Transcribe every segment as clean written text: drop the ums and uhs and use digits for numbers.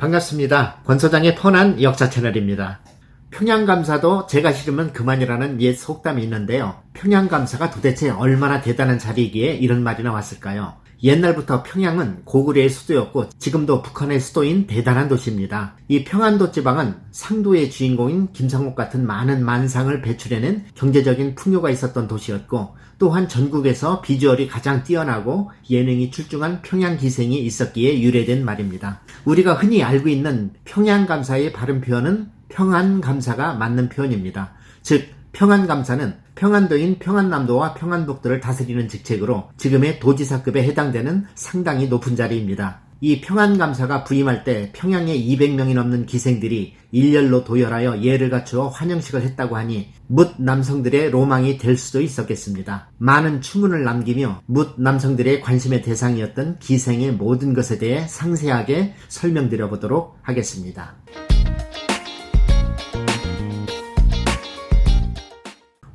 반갑습니다. 권소장의 펀한 역사 채널입니다. 평양감사도 제가 싫으면 그만이라는 옛 속담이 있는데요. 평양감사가 도대체 얼마나 대단한 자리이기에 이런 말이 나왔을까요? 옛날부터 평양은 고구려의 수도였고 지금도 북한의 수도인 대단한 도시입니다. 이 평안도 지방은 상도의 주인공인 김상옥 같은 많은 만상을 배출해낸 경제적인 풍요가 있었던 도시였고, 또한 전국에서 비주얼이 가장 뛰어나고 예능이 출중한 평양기생이 있었기에 유래된 말입니다. 우리가 흔히 알고 있는 평양감사의 바른 표현은 평안감사가 맞는 표현입니다. 즉 평안감사는 평안도인 평안남도와 평안북도를 다스리는 직책으로 지금의 도지사급에 해당되는 상당히 높은 자리입니다. 이 평안감사가 부임할 때 평양에 200명이 넘는 기생들이 일렬로 도열하여 예를 갖추어 환영식을 했다고 하니 뭇 남성들의 로망이 될 수도 있었겠습니다. 많은 추문을 남기며 뭇 남성들의 관심의 대상이었던 기생의 모든 것에 대해 상세하게 설명드려 보도록 하겠습니다.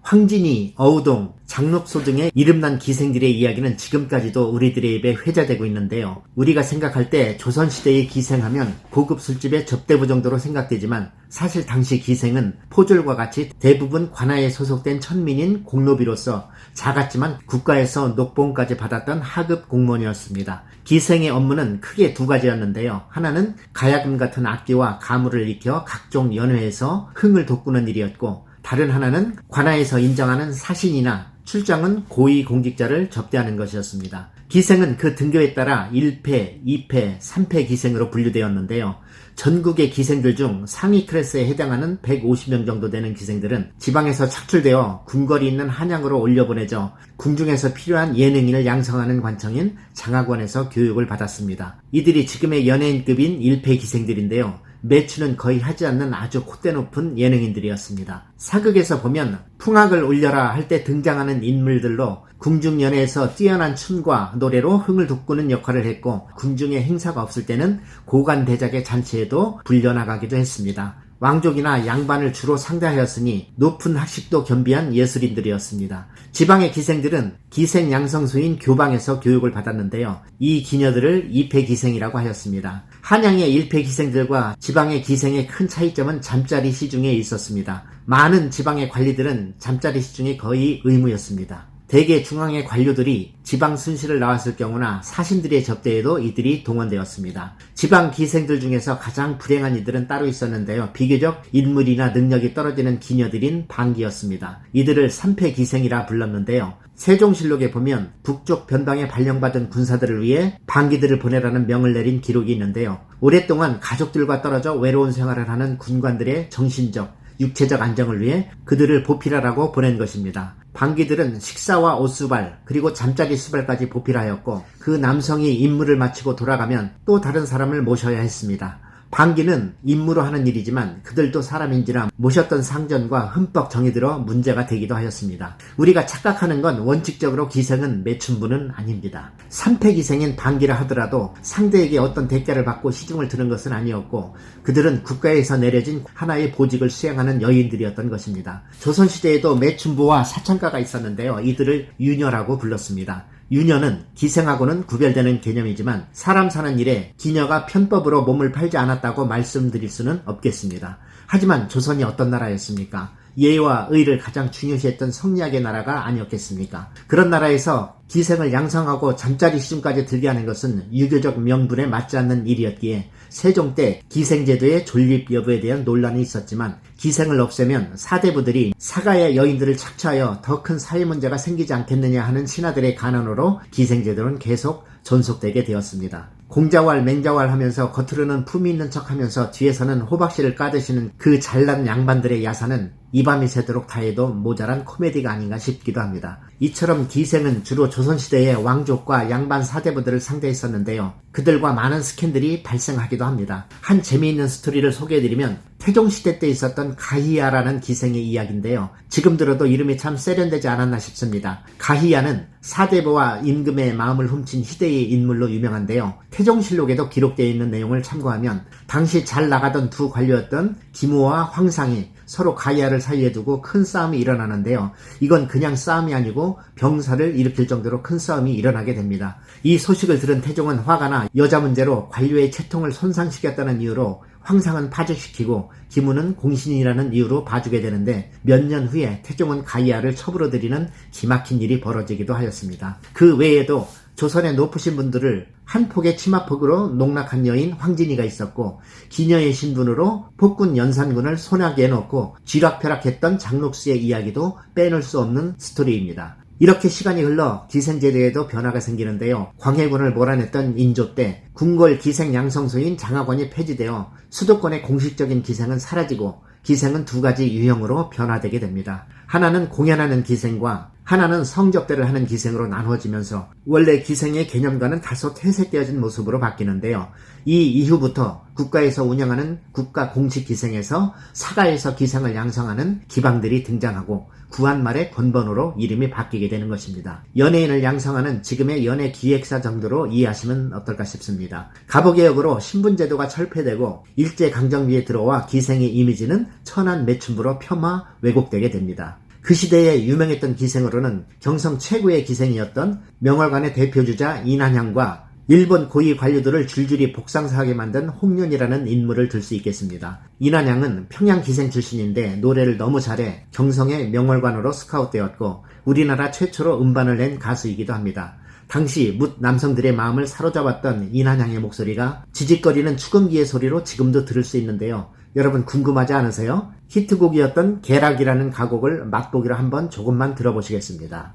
황진이, 어우동, 장록소 등의 이름난 기생들의 이야기는 지금까지도 우리들의 입에 회자되고 있는데요. 우리가 생각할 때 조선시대의 기생하면 고급 술집의 접대부 정도로 생각되지만 사실 당시 기생은 포졸과 같이 대부분 관아에 소속된 천민인 공노비로서 작았지만 국가에서 녹봉까지 받았던 하급 공무원이었습니다. 기생의 업무는 크게 두 가지였는데요. 하나는 가야금 같은 악기와 가무를 익혀 각종 연회에서 흥을 돋구는 일이었고, 다른 하나는 관아에서 인정하는 사신이나 출장은 고위공직자를 접대하는 것이었습니다. 기생은 그 등교에 따라 1패, 2패, 3패 기생으로 분류되었는데요. 전국의 기생들 중 상위 클래스에 해당하는 150명 정도 되는 기생들은 지방에서 착출되어 궁궐이 있는 한양으로 올려보내져 궁중에서 필요한 예능인을 양성하는 관청인 장학원에서 교육을 받았습니다. 이들이 지금의 연예인급인 1패 기생들인데요. 매춘은 거의 하지 않는 아주 콧대 높은 예능인들이었습니다. 사극에서 보면 풍악을 울려라 할 때 등장하는 인물들로 궁중연회에서 뛰어난 춤과 노래로 흥을 돋구는 역할을 했고, 궁중에 행사가 없을 때는 고관대작의 잔치에도 불려나가기도 했습니다. 왕족이나 양반을 주로 상대하였으니 높은 학식도 겸비한 예술인들이었습니다. 지방의 기생들은 기생 양성소인 교방에서 교육을 받았는데요. 이 기녀들을 2패 기생이라고 하였습니다. 한양의 1패 기생들과 지방의 기생의 큰 차이점은 잠자리 시중에 있었습니다. 많은 지방의 관리들은 잠자리 시중이 거의 의무였습니다. 대개 중앙의 관료들이 지방 순시를 나왔을 경우나 사신들의 접대에도 이들이 동원되었습니다. 지방 기생들 중에서 가장 불행한 이들은 따로 있었는데요. 비교적 인물이나 능력이 떨어지는 기녀들인 방기였습니다. 이들을 3패 기생이라 불렀는데요. 세종실록에 보면 북쪽 변방에 발령받은 군사들을 위해 방기들을 보내라는 명을 내린 기록이 있는데요. 오랫동안 가족들과 떨어져 외로운 생활을 하는 군관들의 정신적, 육체적 안정을 위해 그들을 보필하라고 보낸 것입니다. 방기들은 식사와 옷수발 그리고 잠자리 수발까지 보필하였고, 그 남성이 임무를 마치고 돌아가면 또 다른 사람을 모셔야 했습니다. 방기는 임무로 하는 일이지만 그들도 사람인지라 모셨던 상전과 흠뻑 정이 들어 문제가 되기도 하였습니다. 우리가 착각하는 건 원칙적으로 기생은 매춘부는 아닙니다. 3패 기생인 방기라 하더라도 상대에게 어떤 대가를 받고 시중을 드는 것은 아니었고, 그들은 국가에서 내려진 하나의 보직을 수행하는 여인들이었던 것입니다. 조선시대에도 매춘부와 사천가가 있었는데요. 이들을 유녀라고 불렀습니다. 유녀는 기생하고는 구별되는 개념이지만 사람 사는 일에 기녀가 편법으로 몸을 팔지 않았다고 말씀드릴 수는 없겠습니다. 하지만 조선이 어떤 나라였습니까? 예와 의를 가장 중요시했던 성리학의 나라가 아니었겠습니까? 그런 나라에서 기생을 양성하고 잠자리 시중까지 들게 하는 것은 유교적 명분에 맞지 않는 일이었기에 세종 때 기생제도의 존립 여부에 대한 논란이 있었지만, 기생을 없애면 사대부들이 사가의 여인들을 착취하여 더 큰 사회 문제가 생기지 않겠느냐 하는 신하들의 간언으로 기생제도는 계속 존속되게 되었습니다. 공자왈 맹자왈 하면서 겉으로는 품위 있는 척 하면서 뒤에서는 호박씨를 까드시는 그 잘난 양반들의 야사는 이 밤이 새도록 다해도 모자란 코미디가 아닌가 싶기도 합니다. 이처럼 기생은 주로 조선시대의 왕족과 양반 사대부들을 상대했었는데요. 그들과 많은 스캔들이 발생하기도 합니다. 한 재미있는 스토리를 소개해드리면 태종시대 때 있었던 가희야라는 기생의 이야기인데요. 지금 들어도 이름이 참 세련되지 않았나 싶습니다. 가희야는 사대부와 임금의 마음을 훔친 희대의 인물로 유명한데요. 태종실록에도 기록되어 있는 내용을 참고하면 당시 잘 나가던 두 관료였던 김호와 황상이 서로 가야를 사이에 두고 큰 싸움이 일어나는데요. 이건 그냥 싸움이 아니고 병사를 일으킬 정도로 큰 싸움이 일어나게 됩니다. 이 소식을 들은 태종은 화가 나 여자 문제로 관료의 채통을 손상시켰다는 이유로 황상은 파직시키고 기문은 공신이라는 이유로 봐주게 되는데 몇 년 후에 태종은 가이아를 첩으로 들이는 기막힌 일이 벌어지기도 하였습니다. 그 외에도 조선의 높으신 분들을 한 폭의 치마폭으로 농락한 여인 황진이가 있었고 기녀의 신분으로 폭군 연산군을 손아귀에 넣고 쥐락펴락했던 장록수의 이야기도 빼놓을 수 없는 스토리입니다. 이렇게 시간이 흘러 기생제도에도 변화가 생기는데요. 광해군을 몰아냈던 인조 때 궁궐 기생 양성소인 장학원이 폐지되어 수도권의 공식적인 기생은 사라지고 기생은 두 가지 유형으로 변화되게 됩니다. 하나는 공연하는 기생과 하나는 성접대를 하는 기생으로 나누어지면서 원래 기생의 개념과는 다소 퇴색되어진 모습으로 바뀌는데요. 이 이후부터 국가에서 운영하는 국가 공식 기생에서 사가에서 기생을 양성하는 기방들이 등장하고 구한말의 권번호로 이름이 바뀌게 되는 것입니다. 연예인을 양성하는 지금의 연예 기획사 정도로 이해하시면 어떨까 싶습니다. 갑오개혁으로 신분제도가 철폐되고 일제강점기에 들어와 기생의 이미지는 천안 매춘부로 폄하 왜곡되게 됩니다. 그 시대에 유명했던 기생으로는 경성 최고의 기생이었던 명월관의 대표주자 이난향과 일본 고위 관료들을 줄줄이 복상사하게 만든 홍련이라는 인물을 들 수 있겠습니다. 이난향은 평양 기생 출신인데 노래를 너무 잘해 경성의 명월관으로 스카웃되었고 우리나라 최초로 음반을 낸 가수이기도 합니다. 당시 묻 남성들의 마음을 사로잡았던 이난향의 목소리가 지직거리는 추금기의 소리로 지금도 들을 수 있는데요. 여러분 궁금하지 않으세요? 히트곡이었던 계락이라는 가곡을 맛보기로 한번 조금만 들어보시겠습니다.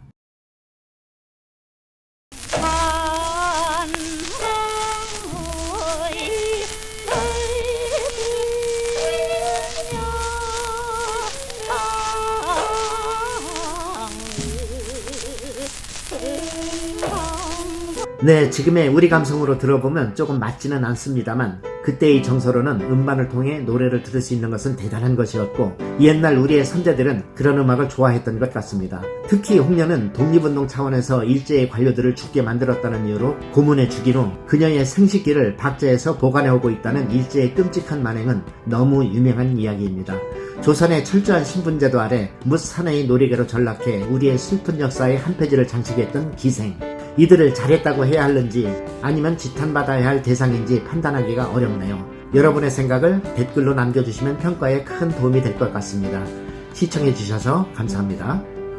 네, 지금의 우리 감성으로 들어보면 조금 맞지는 않습니다만 그때의 정서로는 음반을 통해 노래를 들을 수 있는 것은 대단한 것이었고 옛날 우리의 선대들은 그런 음악을 좋아했던 것 같습니다. 특히 홍련은 독립운동 차원에서 일제의 관료들을 죽게 만들었다는 이유로 고문해 죽인 후 그녀의 생식기를 박제해서 보관해오고 있다는 일제의 끔찍한 만행은 너무 유명한 이야기입니다. 조선의 철저한 신분제도 아래 묻 사내의 놀이개로 전락해 우리의 슬픈 역사의 한 페이지를 장식했던 기생. 이들을 잘했다고 해야 하는지 아니면 지탄받아야 할 대상인지 판단하기가 어렵네요. 여러분의 생각을 댓글로 남겨주시면 평가에 큰 도움이 될 것 같습니다. 시청해주셔서 감사합니다.